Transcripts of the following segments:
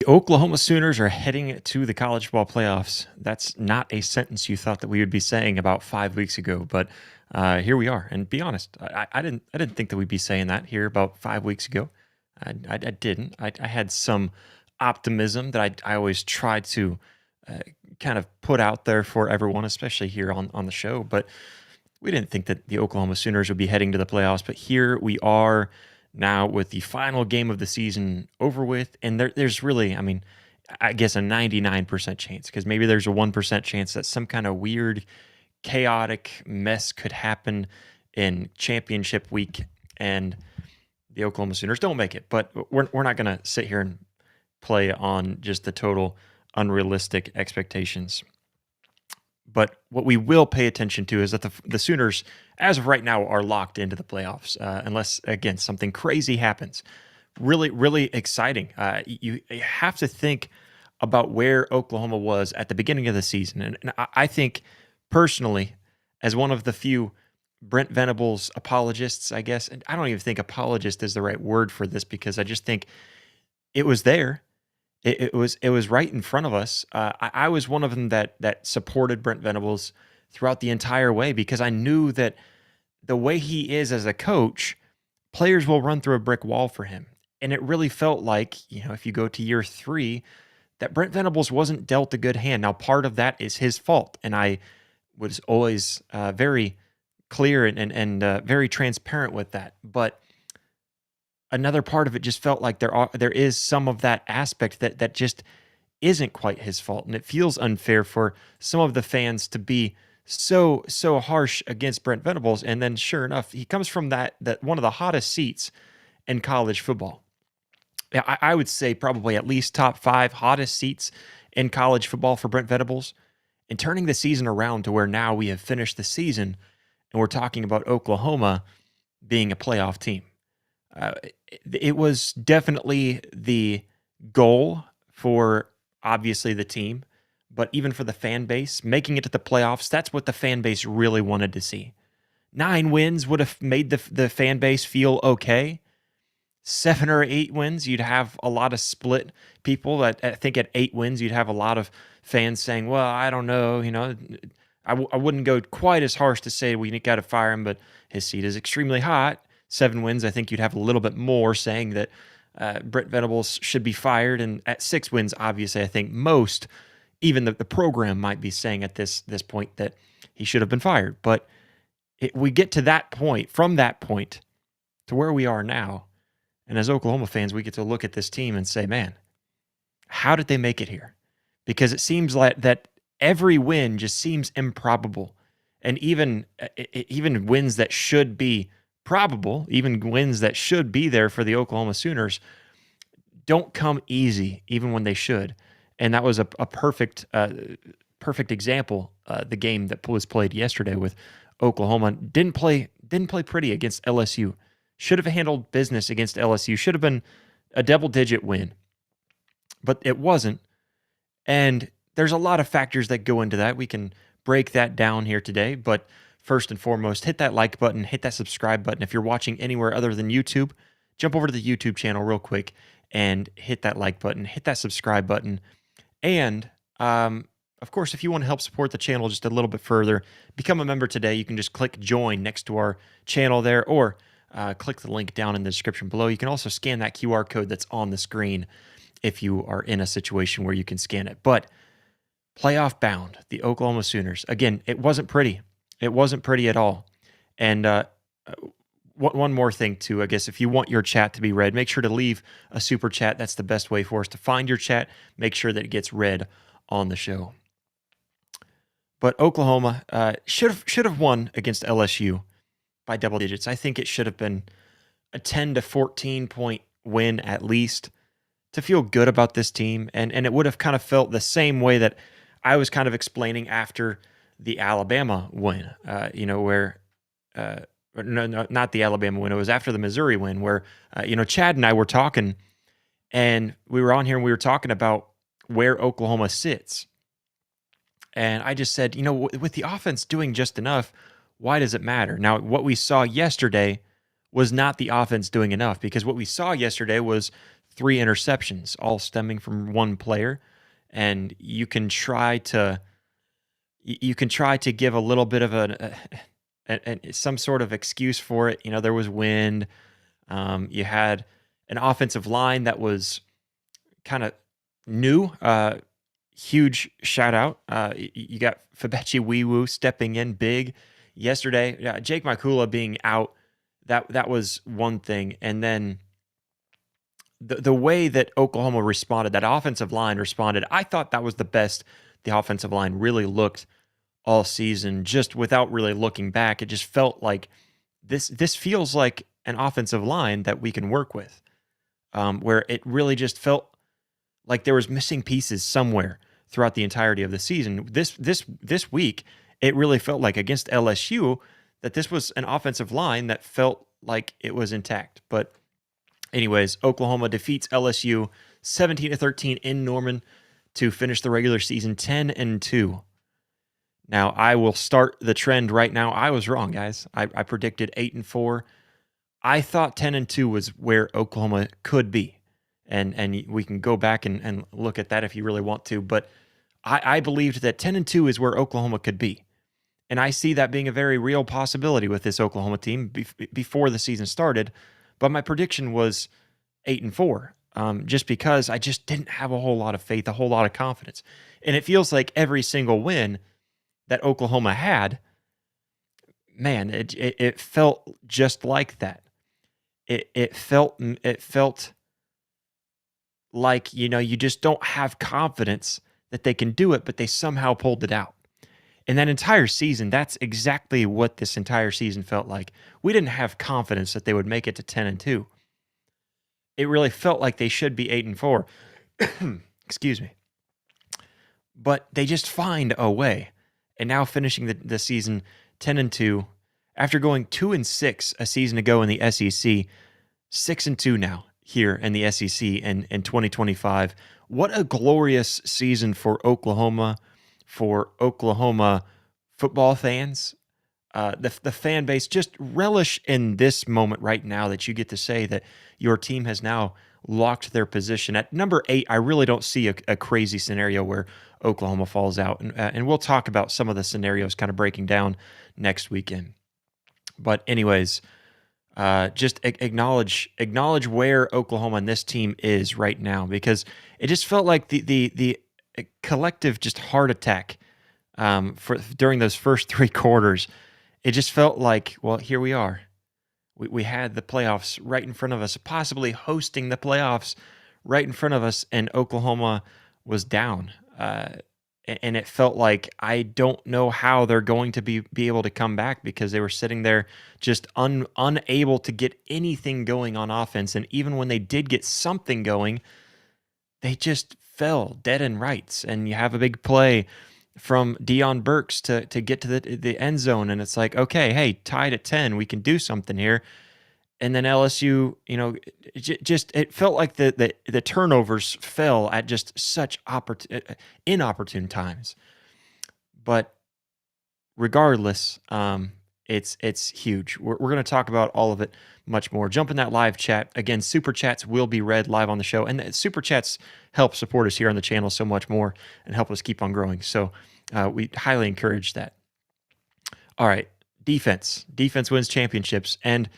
Oklahoma Sooners are heading to the college football playoffs. That's not a sentence you thought that we would be saying about 5 weeks ago, but here we are. And be honest, I didn't think that we'd be saying that here about 5 weeks ago. I didn't. I had some optimism that I always try to kind of put out there for everyone, especially here on the show. But we didn't think that the Oklahoma Sooners would be heading to the playoffs. But here we are now with the final game of the season over with. And there's really, I mean, I guess a 99% chance, because maybe there's a 1% chance that some kind of weird, chaotic mess could happen in championship week and the Oklahoma Sooners don't make it. But we're not going to sit here and play on just the total unrealistic expectations. But what we will pay attention to is that the Sooners, as of right now, are locked into the playoffs, unless, again, something crazy happens. Really, really exciting. You have to think about where Oklahoma was at the beginning of the season. And I think, personally, as one of the few Brent Venables apologists, I guess, and I don't even think apologist is the right word for this, because I just think it was there. It was right in front of us. I was one of them that supported Brent Venables throughout the entire way, because I knew that the way he is as a coach, players will run through a brick wall for him. And it really felt like, if you go to year 3, that Brent Venables wasn't dealt a good hand. Now, part of that is his fault, and I was always very clear and very transparent with that. But another part of it just felt like there is some of that aspect that just isn't quite his fault, and it feels unfair for some of the fans to be so harsh against Brent Venables. And then, sure enough, he comes from that one of the hottest seats in college football. I would say probably at least top 5 hottest seats in college football for Brent Venables, and turning the season around to where now we have finished the season and we're talking about Oklahoma being a playoff team. It was definitely the goal for, obviously, the team, but even for the fan base, making it to the playoffs, that's what the fan base really wanted to see. 9 wins would have made the fan base feel okay. 7 or 8 wins, you'd have a lot of split people. I think at 8 wins, you'd have a lot of fans saying, well, I don't know, I wouldn't go quite as harsh to say we got to fire him, but his seat is extremely hot. 7 wins, I think you'd have a little bit more saying that Brent Venables should be fired. And at 6 wins, obviously, I think most, even the program might be saying at this point that he should have been fired. But we get to that point, from that point to where we are now. And as Oklahoma fans, we get to look at this team and say, man, how did they make it here? Because it seems like that every win just seems improbable. And even wins that should be probable, even wins that should be there for the Oklahoma Sooners, don't come easy, even when they should. And that was a perfect example. The game that was played yesterday with Oklahoma didn't play pretty against LSU. Should have handled business against LSU. Should have been a double-digit win, but it wasn't. And there's a lot of factors that go into that. We can break that down here today, but first and foremost, hit that like button, hit that subscribe button. If you're watching anywhere other than YouTube, jump over to the YouTube channel real quick and hit that like button, hit that subscribe button. And, of course, if you want to help support the channel just a little bit further, become a member today. You can just click join next to our channel there, or click the link down in the description below. You can also scan that QR code that's on the screen if you are in a situation where you can scan it. But playoff bound, the Oklahoma Sooners. Again, it wasn't pretty. It wasn't pretty at all. And one more thing, too, I guess, if you want your chat to be read, make sure to leave a super chat. That's the best way for us to find your chat. Make sure that it gets read on the show. But Oklahoma should have won against LSU by double digits. I think it should have been a 10 to 14 point win at least to feel good about this team. And it would have kind of felt the same way that I was kind of explaining after the Alabama win, where no, not the Alabama win. It was after the Missouri win where, Chad and I were talking, and we were on here and we were talking about where Oklahoma sits. And I just said, with the offense doing just enough, why does it matter? Now, what we saw yesterday was not the offense doing enough, because what we saw yesterday was 3 interceptions, all stemming from one player. And you can try to give a little bit of some sort of excuse for it. There was wind. You had an offensive line that was kind of new. Huge shout out. You got Fabechi Wiwu stepping in big yesterday. Yeah, Jake Mikula being out. That was one thing. And then the way that Oklahoma responded, that offensive line responded, I thought that was the best the offensive line really looked all season, just without really looking back. It just felt like this feels like an offensive line that we can work with, where it really just felt like there was missing pieces somewhere throughout the entirety of the season. This week, it really felt like against LSU that this was an offensive line that felt like it was intact. But anyways, Oklahoma defeats LSU 17-13 in Norman to finish the regular season 10-2. Now, I will start the trend right now. I was wrong, guys. I predicted 8-4. I thought 10-2 was where Oklahoma could be. And we can go back and look at that if you really want to. But I believed that 10-2 is where Oklahoma could be. And I see that being a very real possibility with this Oklahoma team before the season started. But my prediction was 8-4, just because I just didn't have a whole lot of faith, a whole lot of confidence. And it feels like every single win that Oklahoma had, man, it felt just like that. It felt like, you just don't have confidence that they can do it, but they somehow pulled it out. And that entire season, that's exactly what this entire season felt like. We didn't have confidence that they would make it to 10-2. It really felt like they should be 8-4. Excuse me. But they just find a way. And now finishing the season 10-2, after going 2-6 a season ago in the SEC, 6-2 now here in the SEC in 2025. What a glorious season for Oklahoma football fans. The fan base, just relish in this moment right now that you get to say that your team has now locked their position. At number 8, I really don't see a crazy scenario where Oklahoma falls out. And we'll talk about some of the scenarios kind of breaking down next weekend. But anyways, just acknowledge where Oklahoma and this team is right now, because it just felt like the collective just heart attack during those first 3 quarters. It just felt like, well, here we are. We had the playoffs right in front of us, possibly hosting the playoffs right in front of us, and Oklahoma was down. And it felt like, I don't know how they're going to be able to come back, because they were sitting there just unable to get anything going on offense. And even when they did get something going, they just fell dead in rights. And you have a big play from Deion Burks to get to the end zone, and it's like, okay, hey, tied at 10, we can do something here. And then LSU, it felt like the turnovers fell at just such inopportune times. But regardless, it's huge. We're going to talk about all of it much more. Jump in that live chat. Again, Super Chats will be read live on the show. And Super Chats help support us here on the channel so much more and help us keep on growing. So we highly encourage that. All right, defense. Defense wins championships. And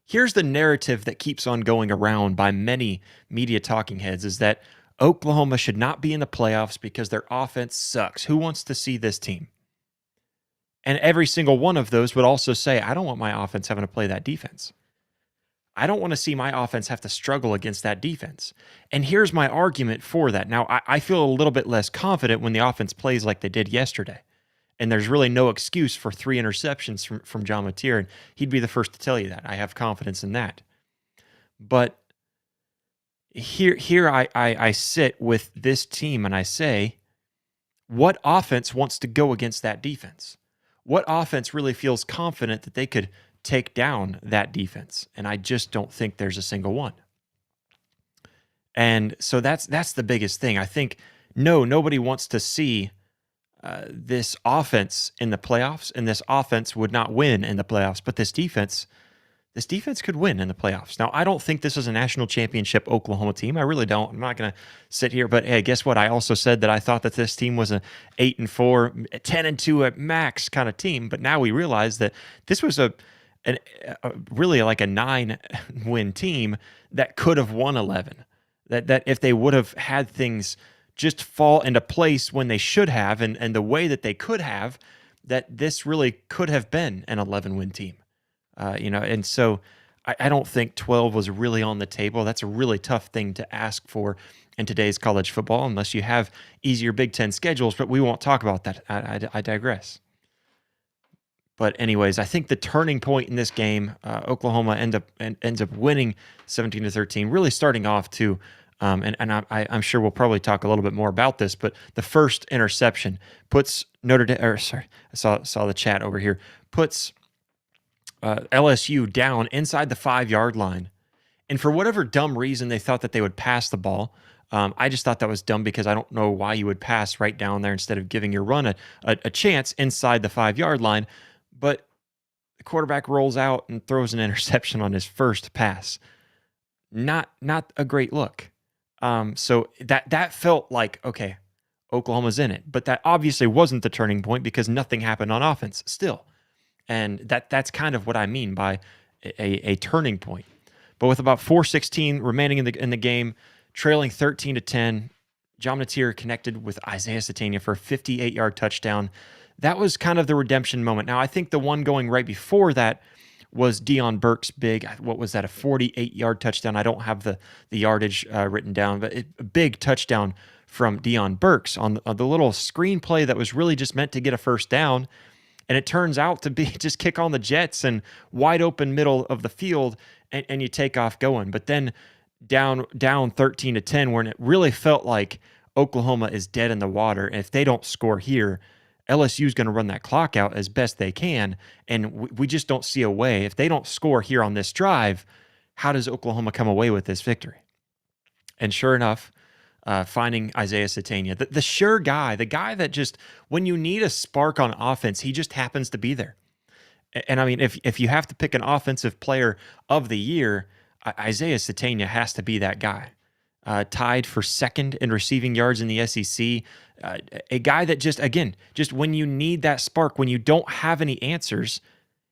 here's the narrative that keeps on going around by many media talking heads, is that Oklahoma should not be in the playoffs because their offense sucks. Who wants to see this team? And every single one of those would also say, I don't want my offense having to play that defense. I don't want to see my offense have to struggle against that defense. And here's my argument for that. Now, I feel a little bit less confident when the offense plays like they did yesterday. And there's really no excuse for 3 interceptions from John Mateer. And he'd be the first to tell you that. I have confidence in that. But here I sit with this team and I say, what offense wants to go against that defense? What offense really feels confident that they could take down that defense? And I just don't think there's a single one. And so that's the biggest thing. I think, nobody wants to see this offense in the playoffs, and this offense would not win in the playoffs, but this defense could win in the playoffs. Now, I don't think this is a national championship Oklahoma team. I really don't. I'm not going to sit here, but hey, guess what? I also said that I thought that this team was a 8-4, 10-2 at max kind of team, but now we realize that this was a really like a 9-win team that could have won 11. That if they would have had things just fall into place when they should have, and the way that they could have, that this really could have been an 11-win team. And so I don't think 12 was really on the table. That's a really tough thing to ask for in today's college football, unless you have easier Big Ten schedules, but we won't talk about that. I digress. But anyways, I think the turning point in this game, Oklahoma ends up winning 17-13, really starting off to, I'm sure we'll probably talk a little bit more about this, but the first interception puts Notre Dame, I saw the chat over here, puts LSU down inside the 5-yard line. And for whatever dumb reason they thought that they would pass the ball, I just thought that was dumb because I don't know why you would pass right down there instead of giving your run a chance inside the 5-yard line. But the quarterback rolls out and throws an interception on his first pass. Not a great look. So that felt like, okay, Oklahoma's in it. But that obviously wasn't the turning point because nothing happened on offense still. And that's kind of what I mean by a turning point. But with about 4:16 remaining in the game, trailing 13-10, John Mateer connected with Isaiah Satania for a 58-yard touchdown. That was kind of the redemption moment. Now, I think the one going right before that was Deion Burke's big, what was that, a 48-yard touchdown? I don't have the yardage written down, but a big touchdown from Deion Burks on the little screenplay that was really just meant to get a first down. And it turns out to be just kick on the Jets and wide open middle of the field, and you take off going. But then down 13-10, when it really felt like Oklahoma is dead in the water. And if they don't score here, LSU is going to run that clock out as best they can. And we just don't see a way. If they don't score here on this drive, how does Oklahoma come away with this victory? And sure enough, finding Isaiah Satania, the sure guy, the guy that just, when you need a spark on offense, he just happens to be there. And I mean, if you have to pick an offensive player of the year, Isaiah Satania has to be that guy. Tied for second in receiving yards in the SEC. A guy that just when you need that spark, when you don't have any answers,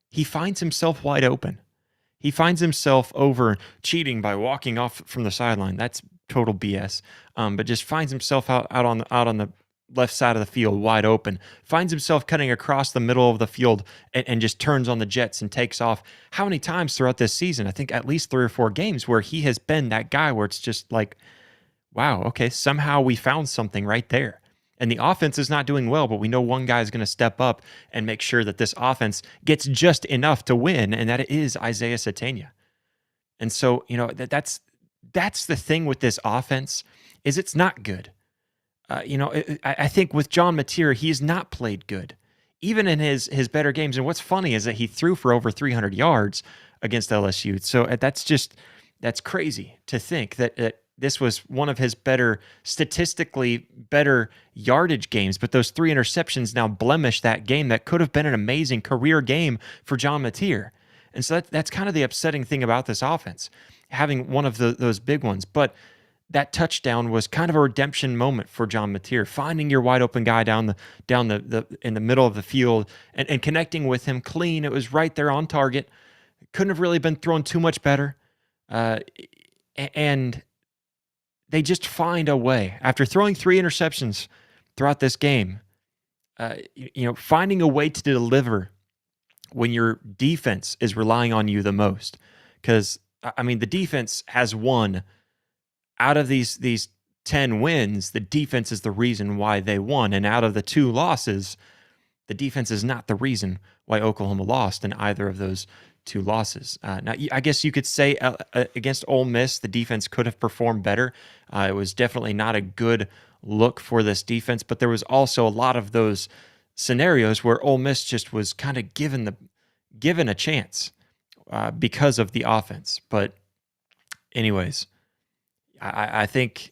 he finds himself wide open. He finds himself over cheating by walking off from the sideline. That's total BS. But just finds himself out on the left side of the field wide open. Finds himself cutting across the middle of the field and just turns on the Jets and takes off. How many times throughout this season? I think at least 3 or 4 games where he has been that guy where it's just like, wow, okay, somehow we found something right there. And the offense is not doing well, but we know one guy is going to step up and make sure that this offense gets just enough to win, and that is Isaiah Satania. And so, that's the thing with this offense, is it's not good. I think with John Mateer, he's not played good, even in his better games. And what's funny is that he threw for over 300 yards against LSU. So that's crazy to think that this was one of his statistically better yardage games. But those 3 interceptions now blemish that game that could have been an amazing career game for John Mateer. And so that's kind of the upsetting thing about this offense, having one of those big ones. But that touchdown was kind of a redemption moment for John Mateer, finding your wide open guy down the in the middle of the field and connecting with him clean. It was right there on target. Couldn't have really been thrown too much better. And they just find a way. After throwing 3 interceptions throughout this game, finding a way to deliver when your defense is relying on you the most. Because, I mean, the defense has won out of these 10 wins. The defense is the reason why they won. And out of the 2 losses, the defense is not the reason why Oklahoma lost in either of those 2 losses. Now, I guess you could say against Ole Miss, the defense could have performed better. It was definitely not a good look for this defense, but there was also a lot of those scenarios where Ole Miss just was kind of given a chance because of the offense. But anyways, I think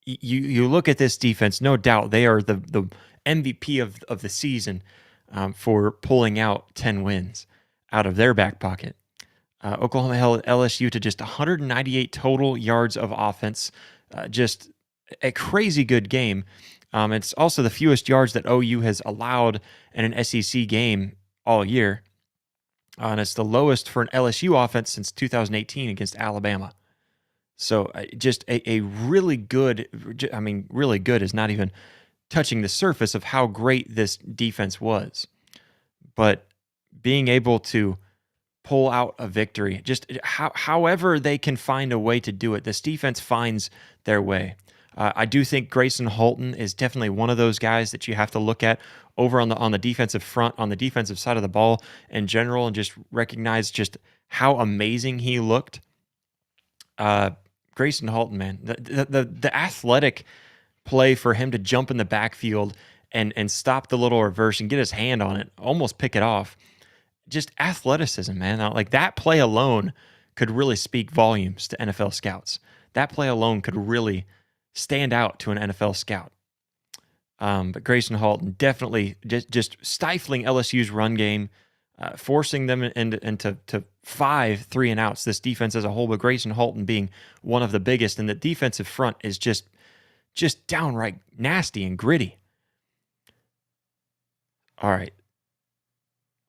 you look at this defense, no doubt they are the MVP of the season for pulling out 10 wins out of their back pocket. Oklahoma held LSU to just 198 total yards of offense, just a crazy good game. It's also the fewest yards that OU has allowed in an SEC game all year. And it's the lowest for an LSU offense since 2018 against Alabama. So just a really good, really good is not even touching the surface of how great this defense was. But being able to pull out a victory, just however they can find a way to do it, this defense finds their way. I do think Grayson Holton is definitely one of those guys that you have to look at over on the defensive front, on the defensive side of the ball in general, and just recognize just how amazing he looked. Grayson Holton, man, the athletic play for him to jump in the backfield and stop the little reverse and get his hand on it, almost pick it off. Just athleticism, man. Like that play alone could really speak volumes to NFL scouts. That play alone could really stand out to an NFL scout. But Grayson Holton definitely just stifling LSU's run game, forcing them into 5 3-and-outs. This defense as a whole, but Grayson Holton being one of the biggest, and the defensive front is just downright nasty and gritty. All right.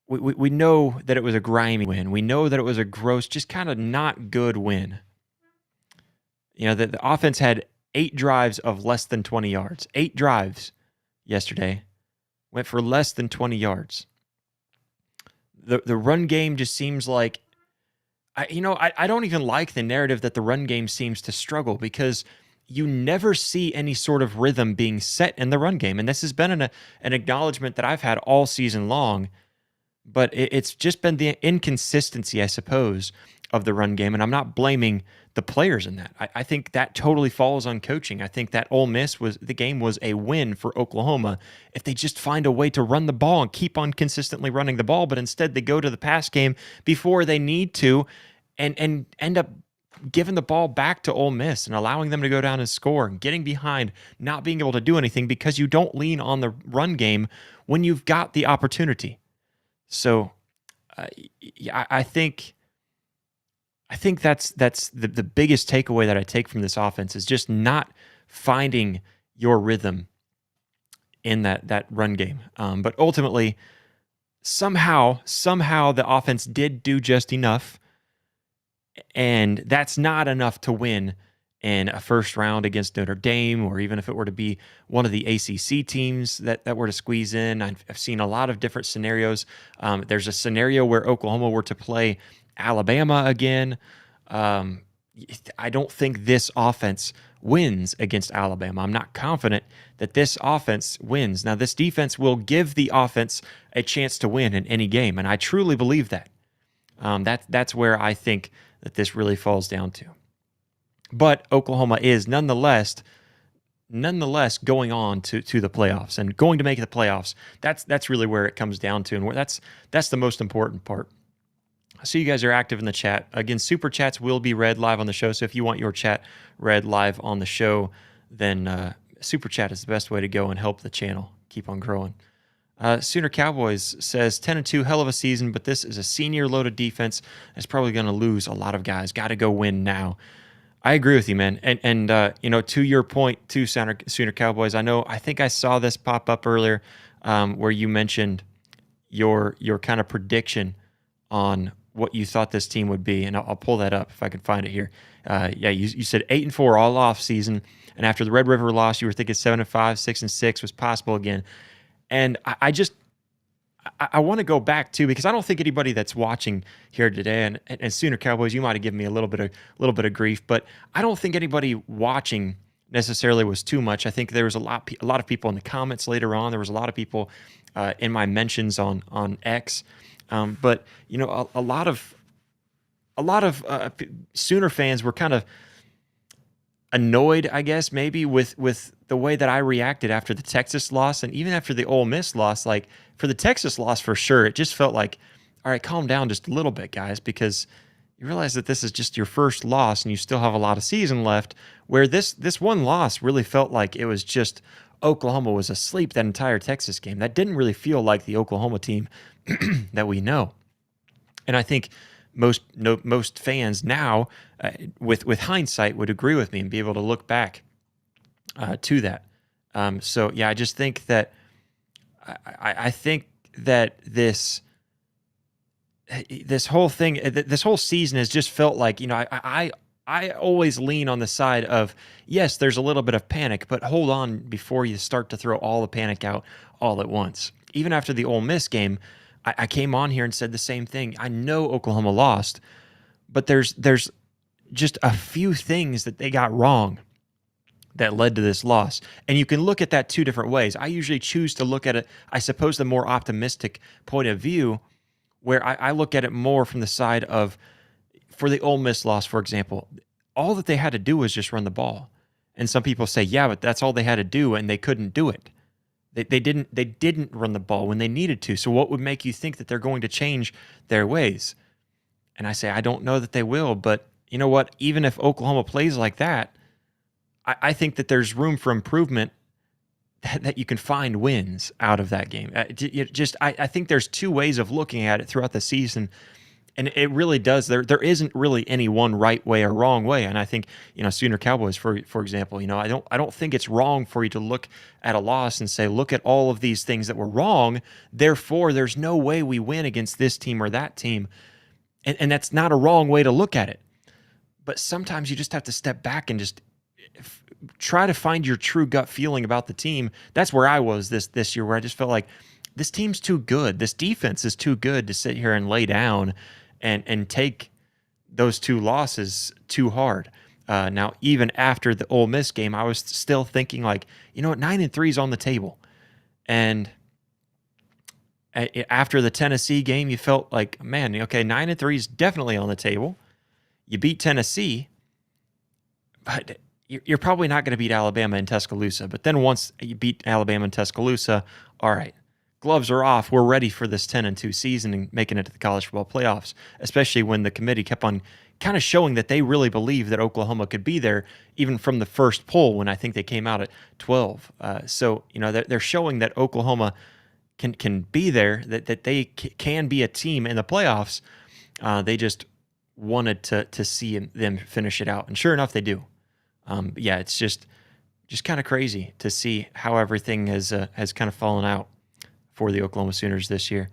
We know that it was a grimy win. We know that it was a gross, just kind of not good win. You know, the offense had 8 drives of less than 20 yards. 8 drives yesterday went for less than 20 yards. The run game just seems like, I don't even like the narrative that the run game seems to struggle, because you never see any sort of rhythm being set in the run game. And this has been an acknowledgement that I've had all season long, but it's just been the inconsistency, I suppose, of the run game. And I'm not blaming the players in that. I think that totally falls on coaching. I think that Ole Miss the game was a win for Oklahoma if they just find a way to run the ball and keep on consistently running the ball, but instead they go to the pass game before they need to and end up giving the ball back to Ole Miss and allowing them to go down and score and getting behind, not being able to do anything because you don't lean on the run game when you've got the opportunity. So I think that's the biggest takeaway that I take from this offense is just not finding your rhythm in that run game. But ultimately, somehow the offense did do just enough, and that's not enough to win in a first round against Notre Dame, or even if it were to be one of the ACC teams that were to squeeze in. I've seen a lot of different scenarios. There's a scenario where Oklahoma were to play Alabama again. I don't think this offense wins against Alabama. I'm not confident that this offense wins. Now, this defense will give the offense a chance to win in any game, and I truly believe that. That's where I think that this really falls down to. But Oklahoma is nonetheless going on to the playoffs and going to make the playoffs. That's really where it comes down to, and that's the most important part. So you guys are active in the chat. Again, super chats will be read live on the show. So if you want your chat read live on the show, then super chat is the best way to go and help the channel keep on growing. Sooner Cowboys says 10-2, hell of a season, but this is a senior loaded defense that's probably going to lose a lot of guys. Got to go win now. I agree with you, man. And to your point too, Sooner Cowboys, I think I saw this pop up earlier where you mentioned your kind of prediction on what you thought this team would be, and I'll pull that up if I can find it here. Yeah, you said 8-4 all off season, and after the Red River loss, you were thinking 7-5, 6-6 was possible again. And I want to go back too, because I don't think anybody that's watching here today, and Sooner Cowboys, you might have given me a little bit of grief, but I don't think anybody watching necessarily was too much. I think there was a lot of people in the comments later on. There was a lot of people in my mentions on X, but a lot of Sooner fans were kind of annoyed, I guess, maybe with the way that I reacted after the Texas loss, and even after the Ole Miss loss. Like, for the Texas loss, for sure, it just felt like, all right, calm down just a little bit, guys, because you realize that this is just your first loss and you still have a lot of season left, where this one loss really felt like it was just Oklahoma was asleep that entire Texas game. That didn't really feel like the Oklahoma team that we know. And I think most fans now, with hindsight, would agree with me and be able to look back to that. So yeah, I just think that I think that this whole thing, this whole season has just felt like, I always lean on the side of, yes, there's a little bit of panic, but hold on before you start to throw all the panic out all at once. Even after the Ole Miss game, I came on here and said the same thing. I know Oklahoma lost, but there's just a few things that they got wrong that led to this loss. And you can look at that two different ways. I usually choose to look at it, I suppose, the more optimistic point of view, where I look at it more from the side of, for the Ole Miss loss, for example, all that they had to do was just run the ball. And some people say, yeah, but that's all they had to do, and they couldn't do it. They didn't run the ball when they needed to. So what would make you think that they're going to change their ways? And I say, I don't know that they will, but you know what? Even if Oklahoma plays like that, I think that there's room for improvement, that you can find wins out of that game. I think there's two ways of looking at it throughout the season, and it really does. There isn't really any one right way or wrong way. And I think, Sooner Cowboys, for example, I don't think it's wrong for you to look at a loss and say, look at all of these things that were wrong, therefore there's no way we win against this team or that team. And that's not a wrong way to look at it. But sometimes you just have to step back and just try to find your true gut feeling about the team. That's where I was this year, where I just felt like this team's too good. This defense is too good to sit here and lay down and take those two losses too hard. Now, even after the Ole Miss game, I was still thinking, like, 9-3 is on the table. And after the Tennessee game, you felt like, man, okay, 9-3 is definitely on the table. You beat Tennessee, but you're probably not going to beat Alabama in Tuscaloosa. But then once you beat Alabama in Tuscaloosa, all right, gloves are off. We're ready for this 10-2 season and making it to the college football playoffs, especially when the committee kept on kind of showing that they really believe that Oklahoma could be there, even from the first poll, when I think they came out at 12. So they're showing that Oklahoma can be there, that they can be a team in the playoffs. They just wanted to see them finish it out, and sure enough, they do. Yeah, it's just kind of crazy to see how everything has kind of fallen out for the Oklahoma Sooners this year.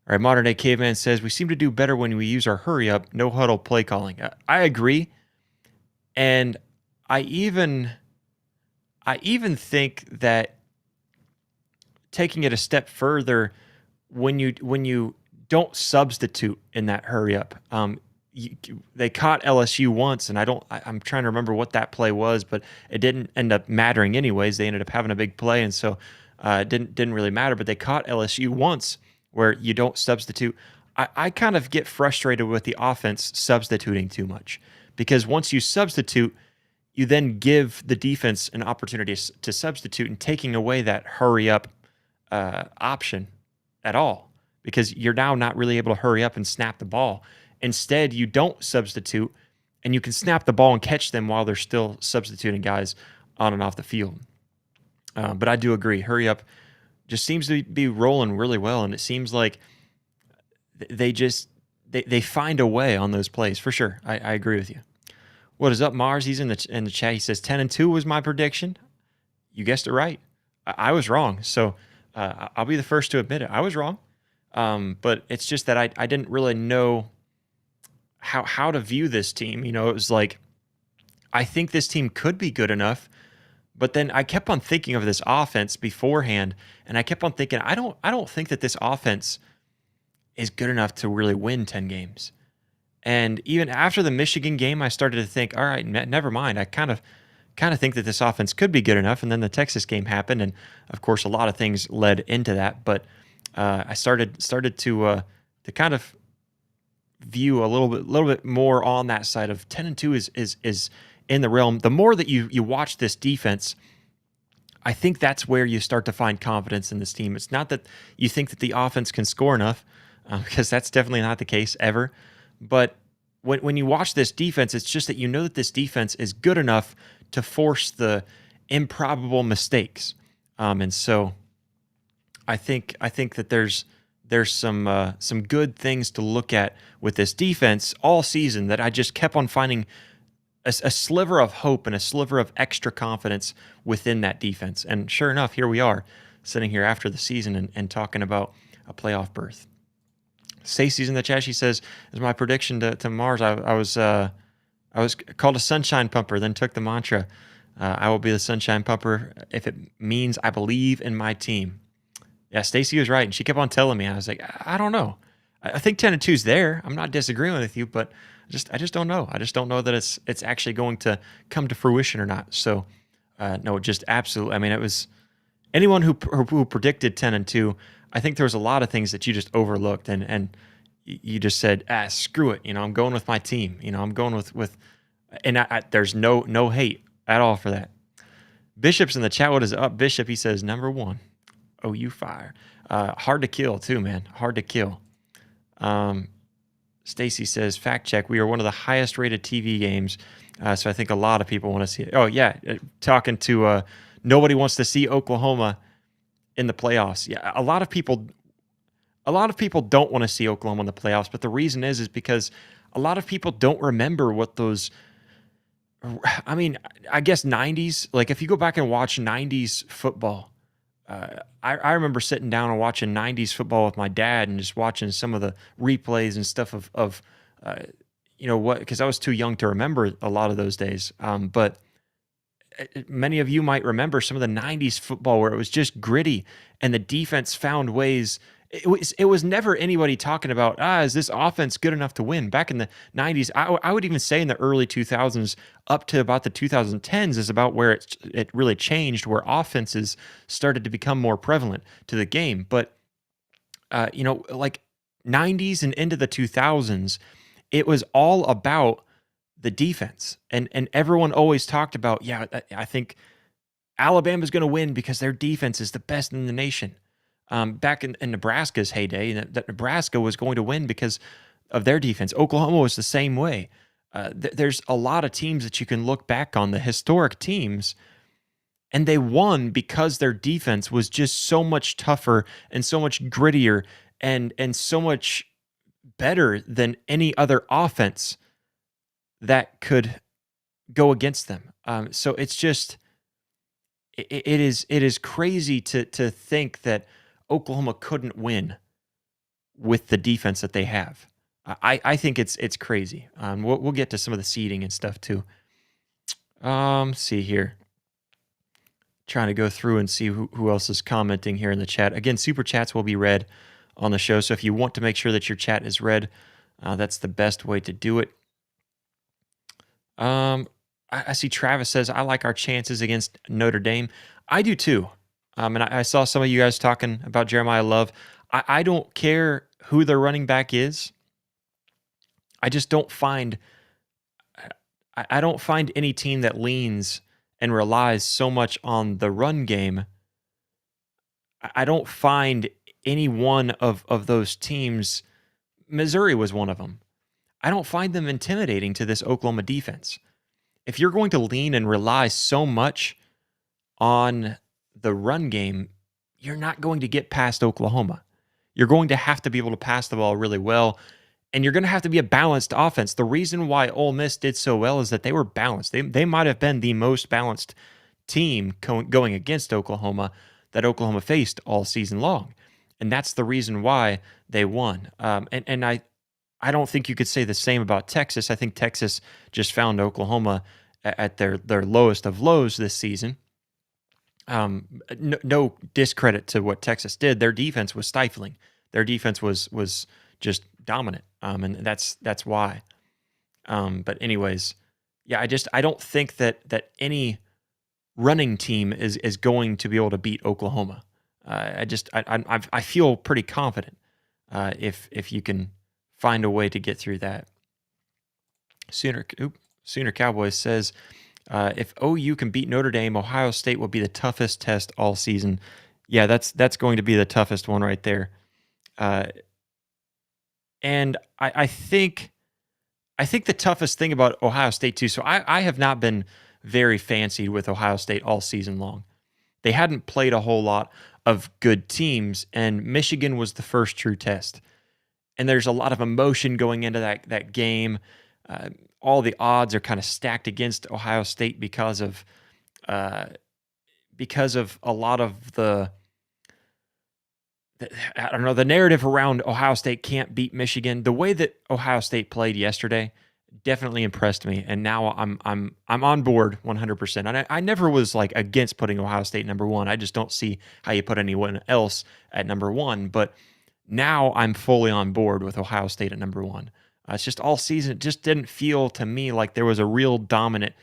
All right, Modern Day Caveman says, we seem to do better when we use our hurry up, no huddle play calling. I agree, and I even think that taking it a step further, when you don't substitute in that hurry up. They caught LSU once, and I'm trying to remember what that play was, but it didn't end up mattering anyways. They ended up having a big play, and so it didn't really matter. But they caught LSU once where you don't substitute. I kind of get frustrated with the offense substituting too much, because once you substitute, you then give the defense an opportunity to substitute, and taking away that hurry up option at all, because you're now not really able to hurry up and snap the ball. Instead, you don't substitute, and you can snap the ball and catch them while they're still substituting guys on and off the field. But I do agree. Hurry up just seems to be rolling really well, and it seems like they find a way on those plays, for sure. I agree with you. What is up, Mars? He's in the chat. He says 10-2 was my prediction. You guessed it right. I was wrong. So I'll be the first to admit it. I was wrong. But it's just that I didn't really know how to view this team. You know, it was like I think this team could be good enough, but then I kept on thinking of this offense beforehand, and I kept on thinking I don't think that this offense is good enough to really win 10 games. And even after the Michigan game, I started to think, all right, never mind. I kind of think that this offense could be good enough. And then the Texas game happened, and of course, a lot of things led into that. But I started to kind of view a little bit more on that side of 10-2 is in the realm. The more that you watch this defense, I think that's where you start to find confidence in this team. It's not that you think that the offense can score enough, because that's definitely not the case ever. But when you watch this defense, it's just that you know that this defense is good enough to force the improbable mistakes. And so I think that there's some good things to look at with this defense all season that I just kept on finding a sliver of hope and a sliver of extra confidence within that defense. And sure enough, here we are sitting here after the season and talking about a playoff berth. Stacey's in the chat. She says, "As my prediction to Mars, I was called a sunshine pumper, then took the mantra. I will be the sunshine pumper if it means I believe in my team." Yeah, Stacey was right, and she kept on telling me. I was like, I don't know. I think 10-2 is there. I'm not disagreeing with you, but I just don't know. I just don't know that it's actually going to come to fruition or not. So, no, just absolutely. I mean, it was anyone who predicted 10-2. I think there was a lot of things that you just overlooked, and you just said, screw it. You know, I'm going with my team. You know, I'm going with, and there's no hate at all for that. Bishop's in the chat. What is up, Bishop? He says, number one. Oh, you fire. Hard to kill, too, man. Hard to kill. Stacy says, fact check, we are one of the highest rated TV games. So I think a lot of people want to see it. Oh, yeah. Talking to nobody wants to see Oklahoma in the playoffs. Yeah, a lot of people don't want to see Oklahoma in the playoffs, but the reason is because a lot of people don't remember what those, I mean, I guess 90s, like if you go back and watch 90s football, I remember sitting down and watching 90s football with my dad and just watching some of the replays and stuff of what, because I was too young to remember a lot of those days. But many of you might remember some of the 90s football where it was just gritty and the defense found ways. It was never anybody talking about, is this offense good enough to win? Back in the 90s, I would even say in the early 2000s up to about the 2010s is about where it really changed, where offenses started to become more prevalent to the game. But, like 90s and into the 2000s, it was all about the defense. And everyone always talked about, I think Alabama's going to win because their defense is the best in the nation. Back in Nebraska's heyday, that Nebraska was going to win because of their defense. Oklahoma was the same way. There's a lot of teams that you can look back on, the historic teams, and they won because their defense was just so much tougher and so much grittier and so much better than any other offense that could go against them. So it's just it is crazy to think that Oklahoma couldn't win with the defense that they have. I think it's crazy. We'll get to some of the seeding and stuff too. See here. Trying to go through and see who else is commenting here in the chat. Again, super chats will be read on the show. So if you want to make sure that your chat is read, that's the best way to do it. I see Travis says, I like our chances against Notre Dame. I do too. And I saw some of you guys talking about Jeremiah Love. I don't care who their running back is. I just don't find I don't find any team that leans and relies so much on the run game. I don't find any one of those teams. Missouri was one of them. I don't find them intimidating to this Oklahoma defense. If you're going to lean and rely so much on the run game, you're not going to get past Oklahoma. You're going to have to be able to pass the ball really well, and you're going to have to be a balanced offense. The reason why Ole Miss did so well is that they were balanced. They might have been the most balanced team going against Oklahoma that Oklahoma faced all season long. and that's the reason why they won. And I don't think you could say the same about Texas. I think Texas just found Oklahoma at their lowest of lows this season. No discredit to what Texas did. Their defense was stifling. Their defense was just dominant, and that's why. But anyways, yeah, I don't think that any running team is going to be able to beat Oklahoma. I feel pretty confident if you can find a way to get through that. Sooner Cowboys says, if OU can beat Notre Dame, Ohio State will be the toughest test all season. Yeah, that's going to be the toughest one right there. And I think the toughest thing about Ohio State too. So I have not been very fancied with Ohio State all season long. They hadn't played a whole lot of good teams, and Michigan was the first true test. And there's a lot of emotion going into that game. All the odds are kind of stacked against Ohio State because of a lot of the narrative around Ohio State can't beat Michigan. The way that Ohio State played yesterday definitely impressed me, and now I'm on board 100%. And I never was like against putting Ohio State number one. I just don't see how you put anyone else at number one. But now I'm fully on board with Ohio State at number one. It's just all season, it just didn't feel to me like there was a real dominant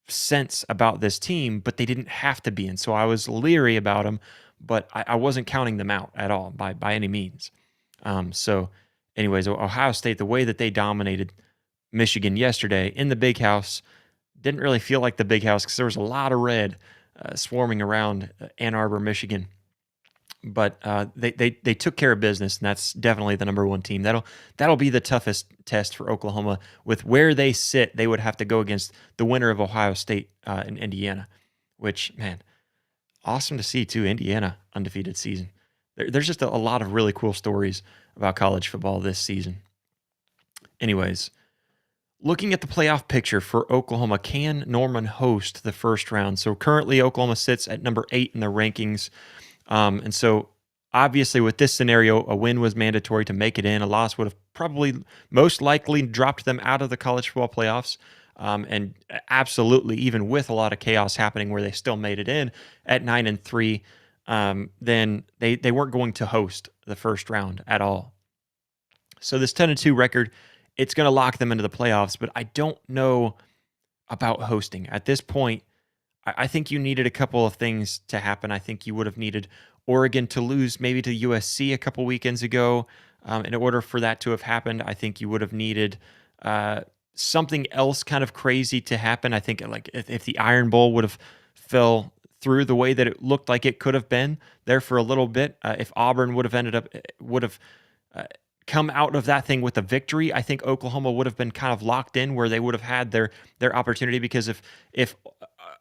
sense about this team, but they didn't have to be. And so I was leery about them, but I wasn't counting them out at all by any means. So anyways, Ohio State, the way that they dominated Michigan yesterday in the Big House, didn't really feel like the Big House because there was a lot of red swarming around Ann Arbor, Michigan. But they took care of business, and that's definitely the number one team. That'll be the toughest test for Oklahoma. With where they sit, they would have to go against the winner of Ohio State and Indiana, which, man, awesome to see too. Indiana undefeated season. There's just a lot of really cool stories about college football this season. Anyways, looking at the playoff picture for Oklahoma, can Norman host the first round? So currently Oklahoma sits at number 8 in the rankings. And so obviously with this scenario, a win was mandatory to make it in. A loss would have probably most likely dropped them out of the college football playoffs. And absolutely, even with a lot of chaos happening where they still made it in at 9-3, then they weren't going to host the first round at all. So this 10-2 record, it's going to lock them into the playoffs, but I don't know about hosting. At this point, I think you needed a couple of things to happen. I think you would have needed Oregon to lose maybe to USC a couple weekends ago. In order for that to have happened, I think you would have needed something else kind of crazy to happen. I think like if the Iron Bowl would have fell through the way that it looked like it could have been there for a little bit, if Auburn would have come out of that thing with a victory, I think Oklahoma would have been kind of locked in where they would have had their opportunity, because if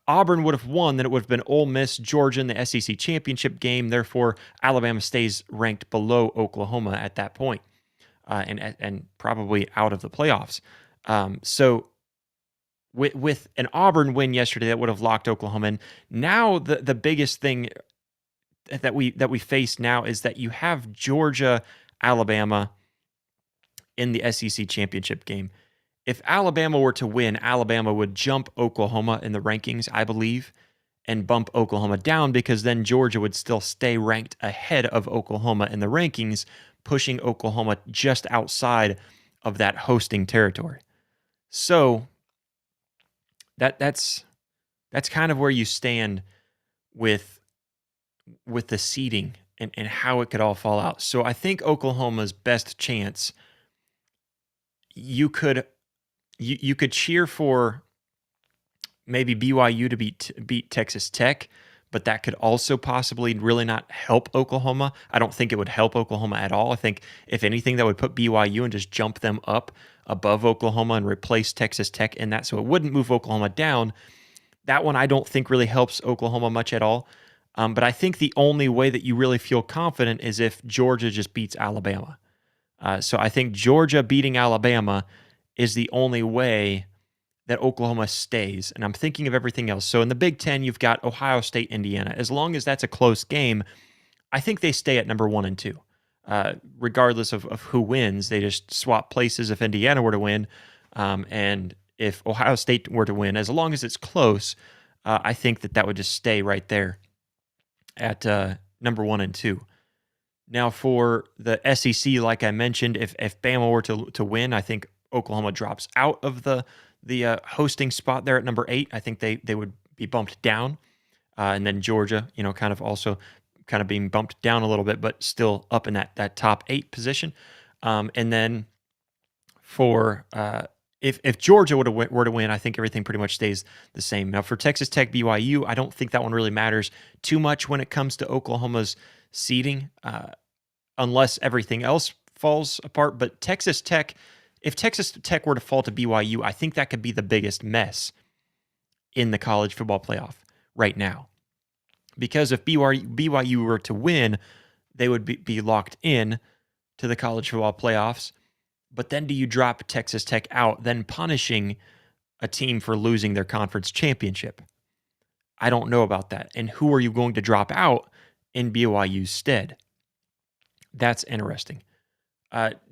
Auburn would have won, then it would have been Ole Miss, Georgia in the SEC championship game. Therefore, Alabama stays ranked below Oklahoma at that point, and probably out of the playoffs. So with an Auburn win yesterday, that would have locked Oklahoma in. Now the biggest thing that we face now is that you have Georgia, Alabama in the SEC championship game. If Alabama were to win, Alabama would jump Oklahoma in the rankings, I believe, and bump Oklahoma down, because then Georgia would still stay ranked ahead of Oklahoma in the rankings, pushing Oklahoma just outside of that hosting territory. So that's kind of where you stand with the seeding and how it could all fall out. So I think Oklahoma's best chance, you could cheer for maybe BYU to beat Texas Tech, but that could also possibly really not help Oklahoma. I don't think it would help Oklahoma at all. I think, if anything, that would put BYU and just jump them up above Oklahoma and replace Texas Tech in that, so it wouldn't move Oklahoma down. That one I don't think really helps Oklahoma much at all. But I think the only way that you really feel confident is if Georgia just beats Alabama. So I think Georgia beating Alabama is the only way that Oklahoma stays. And I'm thinking of everything else. So in the Big Ten, you've got Ohio State, Indiana. As long as that's a close game, I think they stay at number 1 and 2. Regardless of who wins, they just swap places if Indiana were to win. And if Ohio State were to win, as long as it's close, I think that would just stay right there at number 1 and 2. Now, for the SEC, like I mentioned, if Bama were to win, I think Oklahoma drops out of the hosting spot there at number 8. I think they would be bumped down, and then Georgia, kind of also kind of being bumped down a little bit, but still up in that top 8 position. And then for if Georgia were to win, I think everything pretty much stays the same. Now for Texas Tech BYU, I don't think that one really matters too much when it comes to Oklahoma's seeding, unless everything else falls apart. But if Texas Tech were to fall to BYU, I think that could be the biggest mess in the college football playoff right now. Because if BYU were to win, they would be locked in to the college football playoffs. But then do you drop Texas Tech out, then punishing a team for losing their conference championship? I don't know about that. And who are you going to drop out in BYU's stead? That's interesting.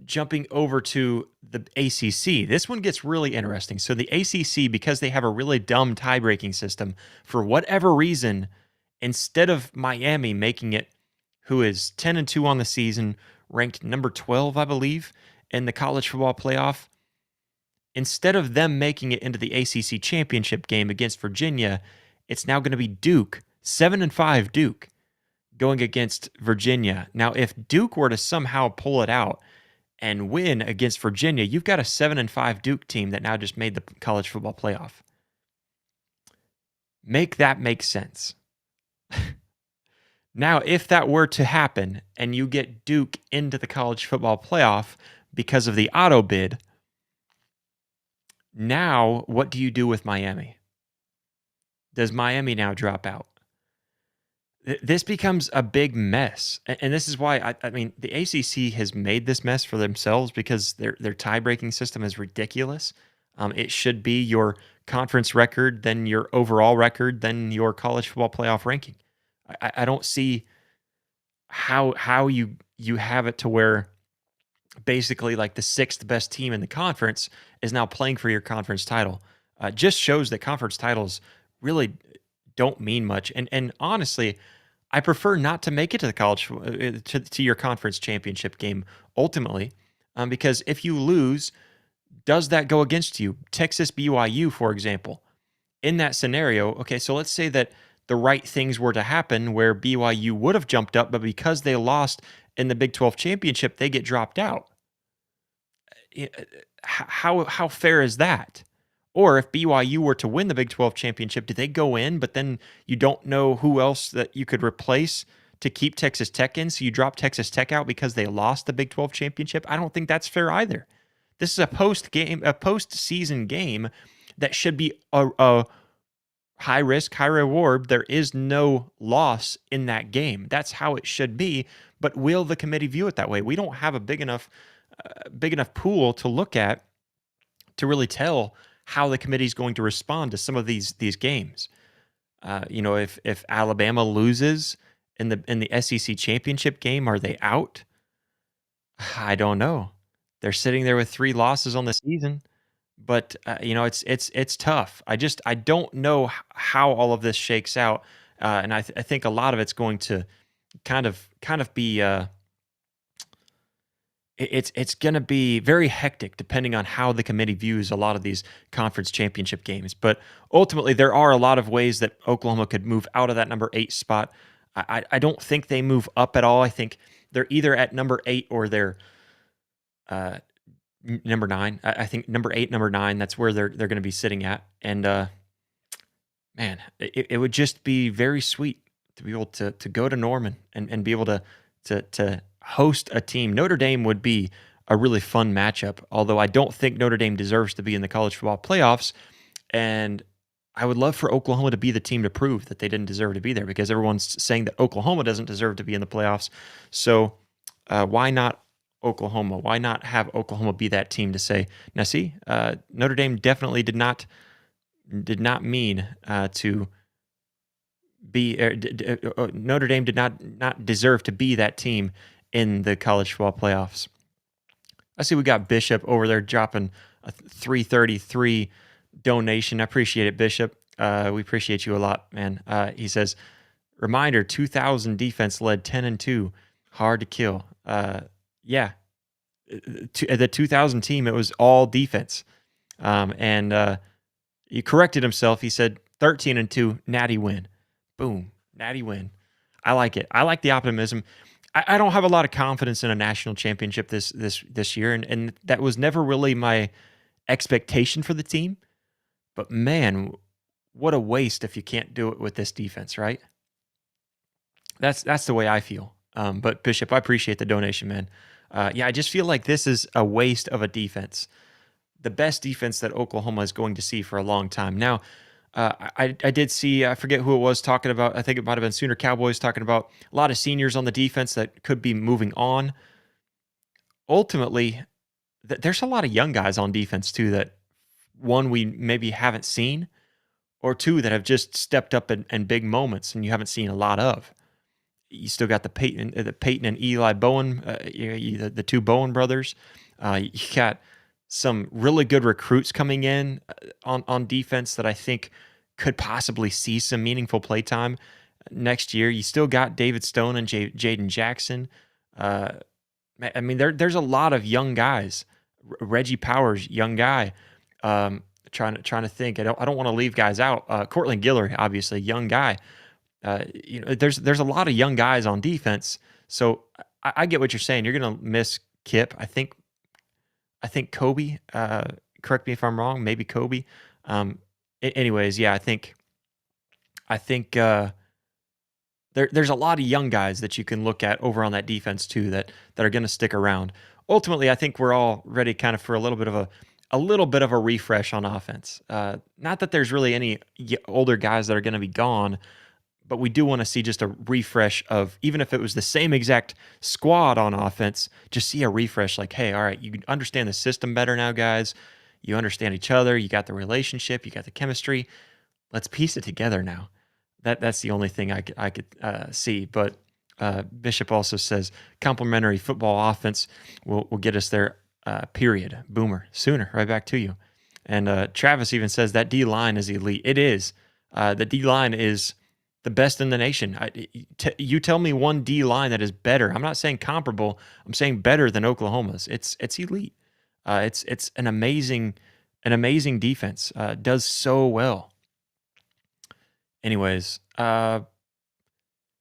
Jumping over to the ACC, this one gets really interesting. So the ACC, because they have a really dumb tie-breaking system, for whatever reason, instead of Miami making it, who is 10-2 on the season, ranked number 12, I believe, in the college football playoff, instead of them making it into the ACC championship game against Virginia, it's now going to be Duke, 7-5 Duke, going against Virginia. Now, if Duke were to somehow pull it out and win against Virginia, you've got a 7-5 Duke team that now just made the college football playoff. Make that make sense. Now, if that were to happen and you get Duke into the college football playoff because of the auto bid, now what do you do with Miami? Does Miami now drop out? This becomes a big mess. And this is why, I mean, the ACC has made this mess for themselves because their tie-breaking system is ridiculous. It should be your conference record, then your overall record, then your college football playoff ranking. I don't see how you have it to where basically like the 6th best team in the conference is now playing for your conference title. Just shows that conference titles really don't mean much. And honestly, I prefer not to make it to the college to your conference championship game ultimately, because if you lose, does that go against you? Texas BYU, for example, in that scenario. Okay, so let's say that the right things were to happen where BYU would have jumped up, but because they lost in the Big 12 championship, they get dropped out. How fair is that? Or if BYU were to win the Big 12 championship, do they go in, but then you don't know who else that you could replace to keep Texas Tech in, so you drop Texas Tech out because they lost the Big 12 championship? I don't think that's fair either. This is a postseason game that should be a high risk, high reward. There is no loss in that game. That's how it should be. But will the committee view it that way? We don't have a big enough pool to look at to really tell how the committee is going to respond to some of these games. If Alabama loses in the SEC championship game, are they out? I don't know. They're sitting there with 3 losses on the season, but it's tough. I don't know how all of this shakes out, and I think a lot of it's going to kind of be. It's going to be very hectic depending on how the committee views a lot of these conference championship games. But ultimately, there are a lot of ways that Oklahoma could move out of that number 8 spot. I don't think they move up at all. I think they're either at number 8 or they're number 9. I think number 8, number 9, that's where they're going to be sitting at. And man, it would just be very sweet to be able to go to Norman and be able to host a team. Notre Dame would be a really fun matchup, although I don't think Notre Dame deserves to be in the college football playoffs. And I would love for Oklahoma to be the team to prove that they didn't deserve to be there, because everyone's saying that Oklahoma doesn't deserve to be in the playoffs. So why not Oklahoma? Why not have Oklahoma be that team to say, now see, Notre Dame definitely did not mean to Notre Dame did not deserve to be that team in the college football playoffs. I see we got Bishop over there dropping a 333 donation. I appreciate it, Bishop. We appreciate you a lot, man. He says, reminder, 2000 defense led 10-2. Hard to kill. Yeah. The 2000 team, it was all defense. And he corrected himself. He said 13-2, natty win. Boom, natty win. I like it. I like the optimism. I don't have a lot of confidence in a national championship this year, and that was never really my expectation for the team. But man, what a waste if you can't do it with this defense, right? That's the way I feel. But Bishop, I appreciate the donation, man. Yeah, I just feel like this is a waste of a defense. The best defense that Oklahoma is going to see for a long time. Now, I did see, I forget who it was talking about, I think it might have been Sooner Cowboys talking about a lot of seniors on the defense that could be moving on. Ultimately, there's a lot of young guys on defense too that, one, we maybe haven't seen, or two, that have just stepped up in big moments and you haven't seen a lot of. You still got the Peyton and Eli Bowen, the two Bowen brothers. You got some really good recruits coming in on defense that I think could possibly see some meaningful play time next year. You still got David Stone and Jaden Jackson. I mean, there's a lot of young guys. Reggie Powers, young guy. Trying to think. I don't want to leave guys out. Cortland Guillory, obviously, young guy. There's a lot of young guys on defense. So I get what you're saying. You're gonna miss Kip. I think Kobe. Correct me if I'm wrong. Maybe Kobe. Anyways, yeah, I think there's a lot of young guys that you can look at over on that defense too that are going to stick around. Ultimately, I think we're all ready kind of for a little bit of a refresh on offense. Not that there's really any older guys that are going to be gone, but we do want to see just a refresh of, even if it was the same exact squad on offense, just see a refresh like, hey, all right, you understand the system better now, guys. You understand each other. You got the relationship. You got the chemistry. Let's piece it together now. That's the only thing I could see. But Bishop also says complementary football offense will get us there, period. Boomer. Sooner. Right back to you. And Travis even says that D-line is elite. It is. The D-line is the best in the nation. You tell me one D-line that is better. I'm not saying comparable. I'm saying better than Oklahoma's. It's elite. It's an amazing defense. Does so well. Anyways, and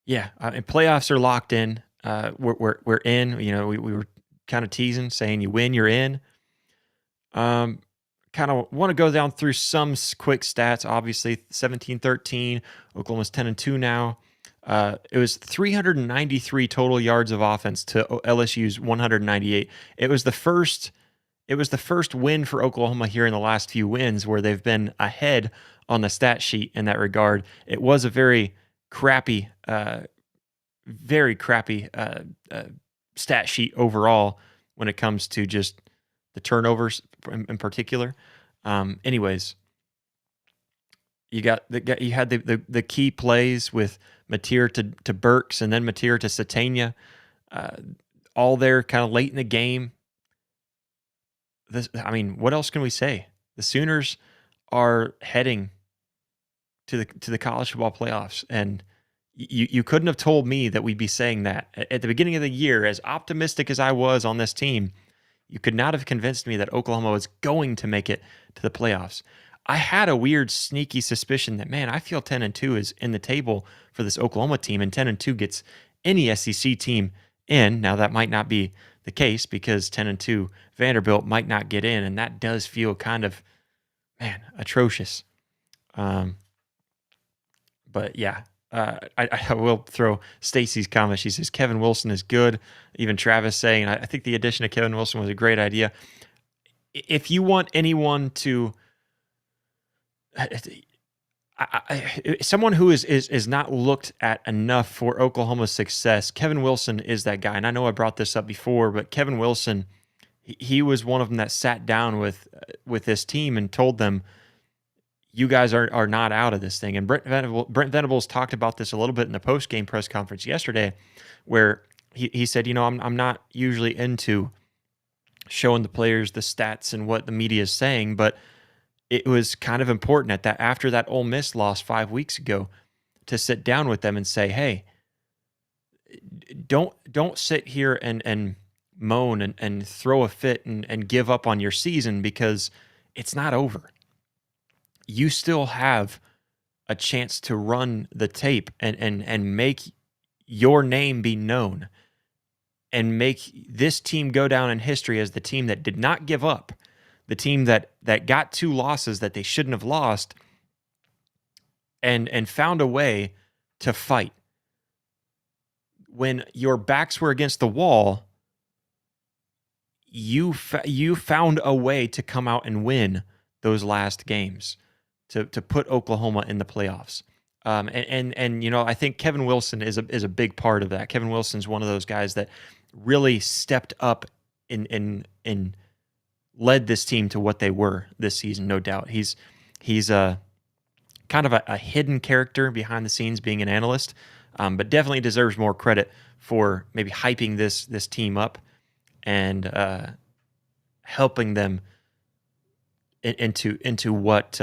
playoffs are locked in. We're in. You know, we were kind of teasing, saying you win, you're in. Kind of want to go down through some quick stats. Obviously, 17-13. Oklahoma's 10-2 now. It was 393 total yards of offense to LSU's 198. It was the first win for Oklahoma here in the last few wins where they've been ahead on the stat sheet in that regard. It was a very crappy stat sheet overall when it comes to just the turnovers in particular. Anyways, you had the key plays with Mateer to Burks and then Mateer to Satania, all there kind of late in the game. What else can we say? The Sooners are heading to the college football playoffs, and you couldn't have told me that we'd be saying that at the beginning of the year. As optimistic as I was on this team, you could not have convinced me that Oklahoma was going to make it to the playoffs. I had a weird, sneaky suspicion that, man, I feel 10-2 is in the table for this Oklahoma team, and 10-2 gets any SEC team in. Now, that might not be the case because 10-2 Vanderbilt might not get in, and that does feel kind of, man, atrocious. But yeah, I will throw Stacy's comment. She says Kevin Wilson is good. Even Travis saying, I think the addition of Kevin Wilson was a great idea. If you want anyone to, someone who is not looked at enough for Oklahoma's success, Kevin Wilson is that guy. And I know I brought this up before, but Kevin Wilson, he was one of them that sat down with this team and told them, you guys are not out of this thing. And Brent Venables talked about this a little bit in the post game press conference yesterday, where he said, I'm not usually into showing the players the stats and what the media is saying, but it was kind of important after that Ole Miss loss 5 weeks ago to sit down with them and say, hey, don't sit here and moan and throw a fit and give up on your season, because it's not over. You still have a chance to run the tape and make your name be known and make this team go down in history as the team that did not give up, the team that got 2 losses that they shouldn't have lost, and found a way to fight. When your backs were against the wall, you found a way to come out and win those last games to put Oklahoma in the playoffs. I think Kevin Wilson is a big part of that. Kevin Wilson's one of those guys that really stepped up and led this team to what they were this season, no doubt. He's a kind of a hidden character behind the scenes, being an analyst, but definitely deserves more credit for maybe hyping this team up and helping them into what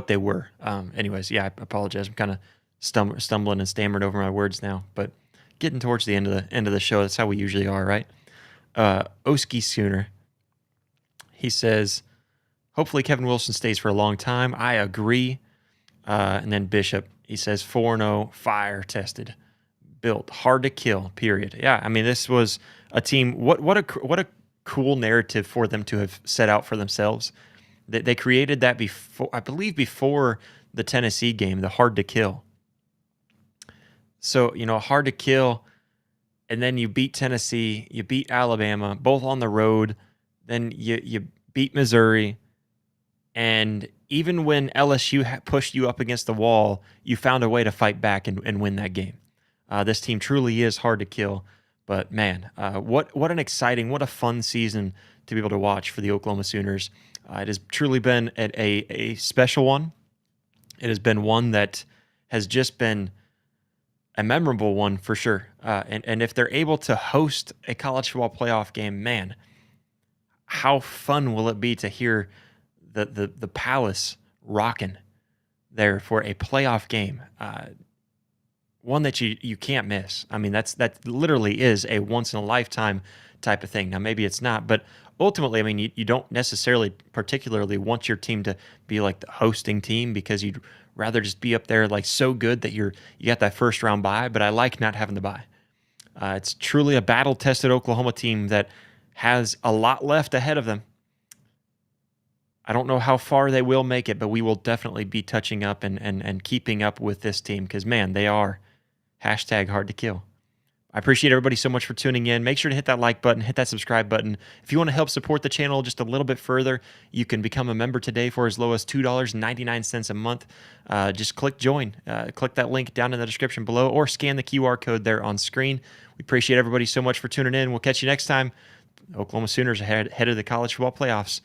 they were. Anyways, yeah, I apologize. I'm kind of stumbling and stammering over my words now, but getting towards the end of the show. That's how we usually are, right? Oski Sooner, he says, hopefully Kevin Wilson stays for a long time. I agree. And then Bishop, he says 4-0, fire tested, built, hard to kill, period. Yeah, I mean, this was a team. What a cool narrative for them to have set out for themselves. They created that before, I believe, before the Tennessee game, the hard to kill. So, hard to kill, and then you beat Tennessee, you beat Alabama, both on the road, then you beat Missouri, and even when LSU pushed you up against the wall, you found a way to fight back and win that game. This team truly is hard to kill, but man, what an exciting, what a fun season to be able to watch for the Oklahoma Sooners. It has truly been a special one. It has been one that has just been a memorable one for sure. And if they're able to host a college football playoff game, man, how fun will it be to hear the Palace rocking there for a playoff game? One that you can't miss. I mean, that literally is a once in a lifetime type of thing. Now, maybe it's not, but ultimately, I mean, you don't necessarily particularly want your team to be like the hosting team, because you'd rather just be up there like so good that you got that first round bye. But I like not having the bye. It's truly a battle-tested Oklahoma team that has a lot left ahead of them. I don't know how far they will make it, but we will definitely be touching up and keeping up with this team, because, man, they are #hard to kill. I appreciate everybody so much for tuning in. Make sure to hit that like button, hit that subscribe button. If you want to help support the channel just a little bit further, you can become a member today for as low as $2.99 a month. Just click join. Click that link down in the description below, or scan the QR code there on screen. We appreciate everybody so much for tuning in. We'll catch you next time. Oklahoma Sooners ahead of the college football playoffs.